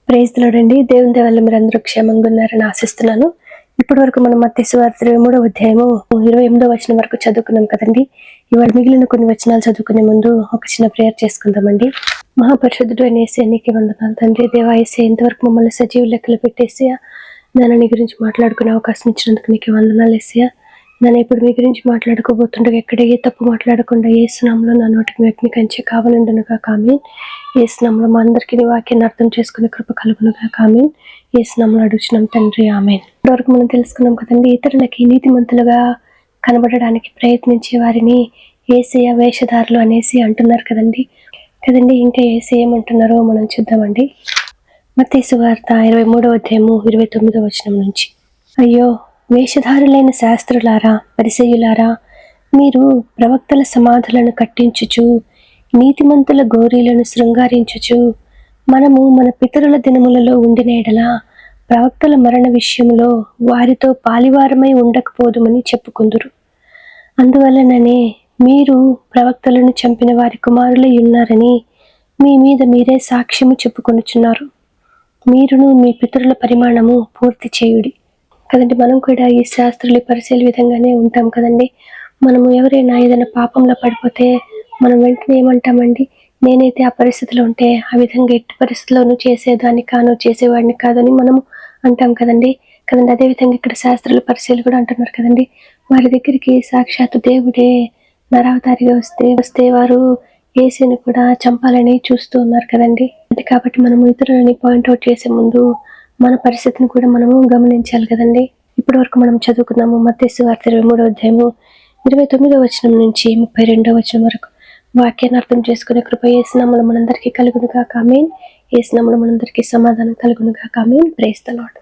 Praise the lord అండి. దేవుని దయ వల్ల మీరందరూ క్షేమంగా ఉన్నారని ఆశిస్తున్నాను. ఇప్పటి వరకు మనం మత్తయి సువార్త 23వ అధ్యాయము 28వ వచనం వరకు చదువుకున్నాం కదండి. ఇవాళ మిగిలిన కొన్ని వచనాలు చదువుకునే ముందు ఒక చిన్న ప్రేయర్ చేసుకుందామండి. మహాపరిశుద్ధుడు అయిన యేసయ్య నీకే వందనాలు తండ్రి. దేవా యేసయ్య ఇంతవరకు మమ్మల్ని సజీవ లెక్కలు పెట్టేసయ్య నాన్న నీ గురించి మాట్లాడుకునే అవకాశం ఇచ్చినందుకు నీకే వందనాలు యేసయ్య. నన్ను ఇప్పుడు మీ గురించి మాట్లాడుకోబోతుండగా ఎక్కడ ఏ తప్పు మాట్లాడకుండా యేసు నామములో నా నోటికి వ్యక్తిని కంచే కావాలండునుగా ఆమేన్. యేసు నామములో మా అందరికీ నీ వాక్యాన్ని అర్థం చేసుకునే కృప కలుగునుగా ఆమేన్. యేసు నామములో అడుగుచున్నాం తండ్రి ఆమేన్. ఇప్పటివరకు మనం తెలుసుకున్నాం కదండి, ఇతరులకి నీతిమంతులుగా కనబడడానికి ప్రయత్నించే వారిని యేసయ్య వేషధారులు అనేసి అంటున్నారు కదండి. ఇంకా యేసయ్య ఏమంటున్నారో మనం చూద్దామండి. మత్తయి సువార్త 23వ అధ్యాయము 29వ వచనం నుంచి. అయ్యో వేషధారులైన శాస్త్రులారా, పరిసయ్యులారా, మీరు ప్రవక్తల సమాధులను కట్టించుచు నీతిమంతుల గోరీలను శృంగారించుచు మనము మన పితరుల దినములలో ఉండిన ఎడల ప్రవక్తల మరణ విషయంలో వారితో పాలివారమై ఉండకపోదుమని చెప్పుకుందురు. అందువలననే మీరు ప్రవక్తలను చంపిన వారి కుమారులై ఉన్నారని మీ మీద మీరే సాక్ష్యము చెప్పుకొనుచున్నారు. మీరును మీ పితరుల పరిమాణము పూర్తి చేయుడి కదండి. మనం కూడా ఈ శాస్త్రులు పరిశీలి విధంగానే ఉంటాం కదండి. మనము ఎవరైనా ఏదైనా పాపంలో పడిపోతే మనం వెంటనే ఏమంటామండి, నేనైతే ఆ పరిస్థితిలో ఉంటే ఆ విధంగా ఎట్టి పరిస్థితుల్లోనూ చేసేదాన్ని కాను, చేసేవాడిని కాదని మనము అంటాం కదండి. అదేవిధంగా ఇక్కడ శాస్త్రుల పరిశీలి కూడా అంటున్నారు కదండి. వారి దగ్గరికి సాక్షాత్తు దేవుడే నరావతారిగా వస్తే వారు యేసుని కూడా చంపాలని చూస్తూ ఉన్నారు కదండి. కాబట్టి మనము ఇతరులని పాయింట్అవుట్ చేసే ముందు మన పరిస్థితిని కూడా మనము గమనించాలి కదండి. ఇప్పటి వరకు మనం చదువుకున్నాము మత్తయి సువార్త 23వ అధ్యాయము 29వ వచనం నుంచి 32వ వచనం వరకు. వాక్యాన్ని అర్థం చేసుకునే కృప యేసు నామములో మనందరికీ కలుగునుగా ఆమేన్. యేసు నామములో మనందరికీ సమాధానం కలుగునుగా ఆమేన్. Praise the lord.